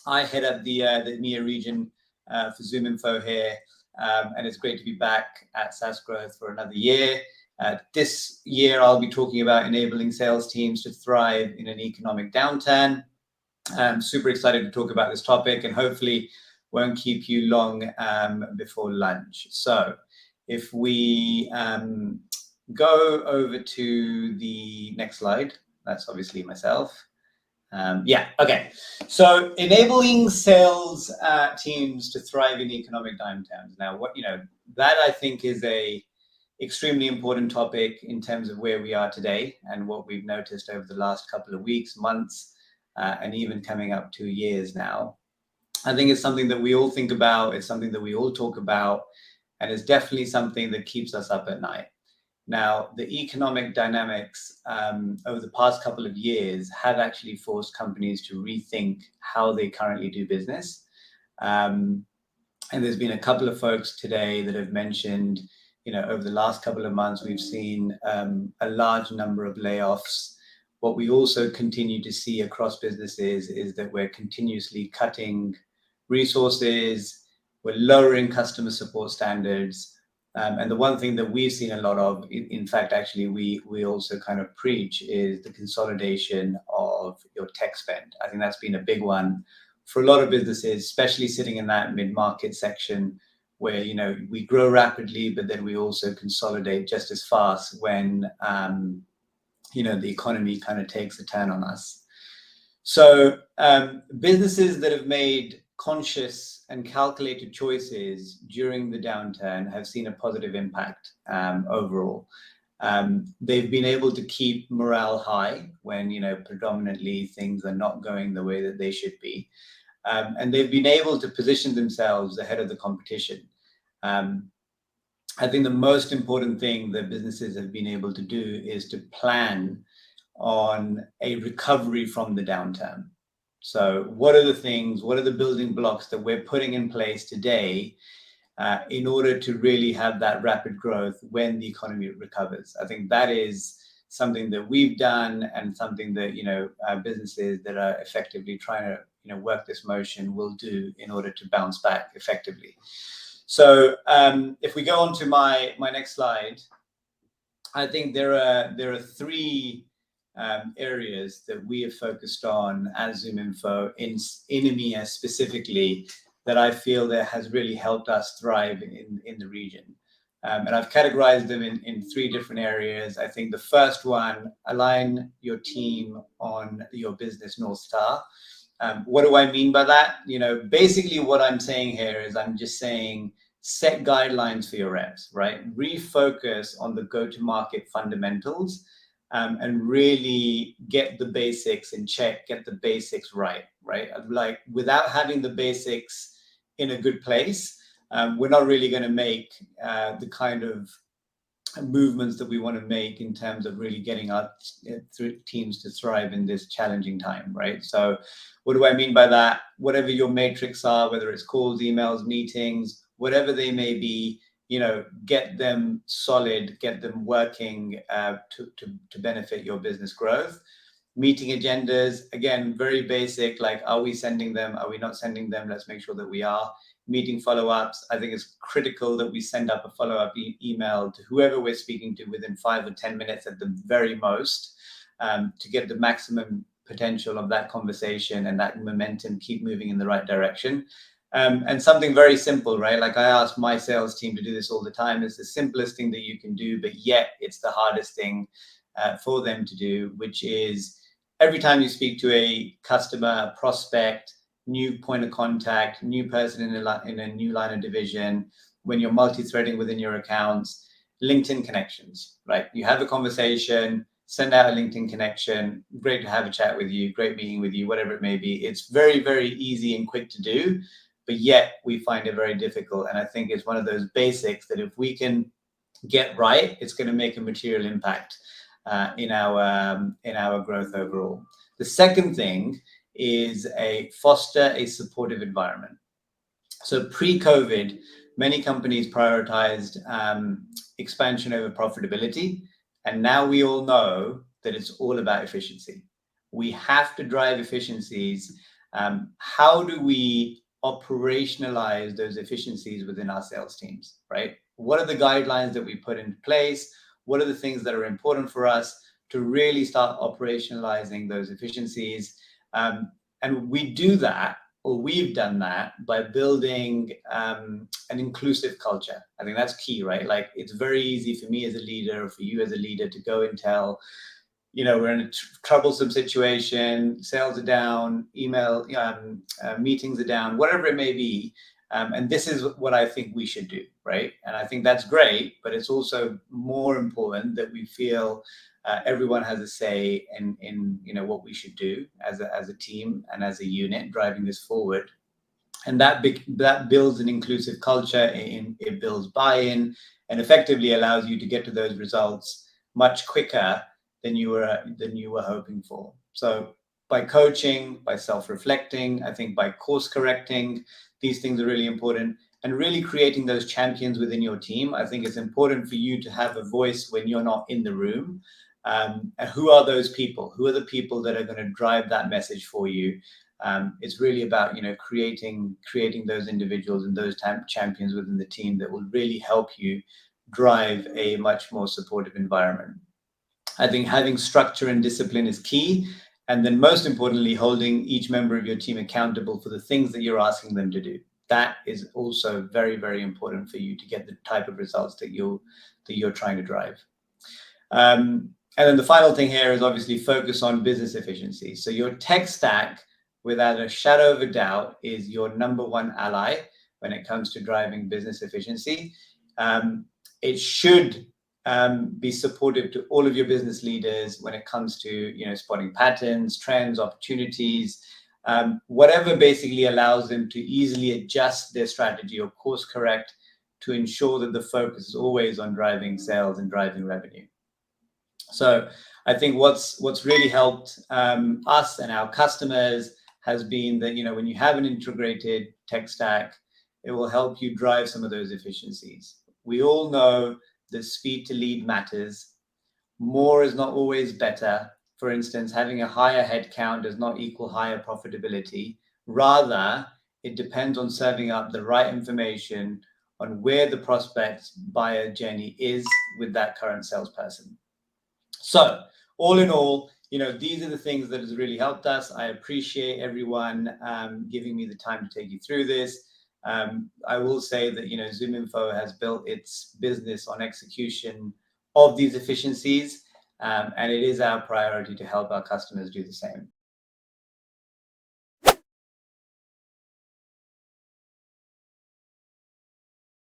I head up the EMEA region for ZoomInfo here, and it's great to be back at SaaS Growth for another year. This year, I'll be talking about enabling sales teams to thrive in an economic downturn. I'm super excited to talk about this topic, and hopefully won't keep you long before lunch. So if we go over to the next slide, that's obviously myself. Okay. So enabling sales teams to thrive in economic downturns. Now, that I think is a extremely important topic in terms of where we are today and what we've noticed over the last couple of weeks, months, and even coming up 2 years now. I think it's something that we all think about. It's something that we all talk about, and it's definitely something that keeps us up at night. Now, the economic dynamics over the past couple of years have actually forced companies to rethink how they currently do business. And there's been a couple of folks today that have mentioned, over the last couple of months, we've seen a large number of layoffs. What we also continue to see across businesses is that we're continuously cutting resources, we're lowering customer support standards. And the one thing that we've seen a lot of, in fact, actually, we also kind of preach, is the consolidation of your tech spend. I think that's been a big one for a lot of businesses, especially sitting in that mid-market section where, we grow rapidly, but then we also consolidate just as fast when, the economy kind of takes a turn on us. So businesses that have made conscious and calculated choices during the downturn have seen a positive impact overall. They've been able to keep morale high when, predominantly things are not going the way that they should be. And they've been able to position themselves ahead of the competition. I think the most important thing that businesses have been able to do is to plan on a recovery from the downturn. So what are the building blocks that we're putting in place today in order to really have that rapid growth when the economy recovers? I think that is something that we've done and something that, businesses that are effectively trying to, work this motion will do in order to bounce back effectively. So if we go on to my next slide, I think there are 3 areas that we have focused on as ZoomInfo in EMEA specifically that I feel that has really helped us thrive in the region. And I've categorized them in 3 different areas. I think the first one, align your team on your business North Star. What do I mean by that? Basically what I'm saying here is I'm just saying set guidelines for your reps, right? Refocus on the go-to-market fundamentals. And really get the basics in check, get the basics right? Like without having the basics in a good place, we're not really going to make the kind of movements that we want to make in terms of really getting our teams to thrive in this challenging time, right? So what do I mean by that? Whatever your matrix are, whether it's calls, emails, meetings, whatever they may be, get them solid, get them working to benefit your business growth. Meeting agendas, again, very basic, like, are we sending them? Are we not sending them? Let's make sure that we are. Meeting follow-ups, I think it's critical that we send up a follow-up email to whoever we're speaking to within 5 or 10 minutes at the very most, to get the maximum potential of that conversation and that momentum keep moving in the right direction. And something very simple, right? Like I ask my sales team to do this all the time. It's the simplest thing that you can do, but yet it's the hardest thing for them to do, which is every time you speak to a customer, prospect, new point of contact, new person in a new line of division, when you're multi-threading within your accounts, LinkedIn connections, right? You have a conversation, send out a LinkedIn connection. Great to have a chat with you, great meeting with you, whatever it may be. It's very, very easy and quick to do, but yet we find it very difficult. And I think it's one of those basics that if we can get right, it's going to make a material impact in our growth overall. The second thing is foster a supportive environment. So pre-COVID, many companies prioritized expansion over profitability. And now we all know that it's all about efficiency. We have to drive efficiencies how do we operationalize those efficiencies within our sales teams, right? What are the guidelines that we put in place? What are the things that are important for us to really start operationalizing those efficiencies? And we do that, or we've done that, by building an inclusive culture. I think that's key, right? Like, it's very easy for me as a leader, or for you as a leader, to go and tell, we're in a troublesome situation, sales are down, email meetings are down, whatever it may be. And this is what I think we should do, right? And I think that's great, but it's also more important that we feel everyone has a say in what we should do as a team and as a unit driving this forward. And that builds an inclusive culture, it builds buy-in, and effectively allows you to get to those results much quicker than you were hoping for. So by coaching, by self-reflecting, I think by course correcting, these things are really important. And really creating those champions within your team. I think it's important for you to have a voice when you're not in the room. And who are those people? Who are the people that are going to drive that message for you? It's really about creating those individuals and those champions within the team that will really help you drive a much more supportive environment. I think having structure and discipline is key. And then most importantly, holding each member of your team accountable for the things that you're asking them to do. That is also very, very important for you to get the type of results that you're trying to drive. And then the final thing here is obviously focus on business efficiency. So your tech stack, without a shadow of a doubt, is your number one ally when it comes to driving business efficiency. It should be supportive to all of your business leaders when it comes to spotting patterns, trends, opportunities, whatever basically allows them to easily adjust their strategy or course correct to ensure that the focus is always on driving sales and driving revenue. So I think what's really helped us and our customers has been that when you have an integrated tech stack, it will help you drive some of those efficiencies. We all know that speed to lead matters. More is not always better. For instance, having a higher headcount does not equal higher profitability. Rather, it depends on serving up the right information on where the prospect's buyer journey is with that current salesperson. So all in all, these are the things that has really helped us. I appreciate everyone giving me the time to take you through this. I will say that ZoomInfo has built its business on execution of these efficiencies, and it is our priority to help our customers do the same.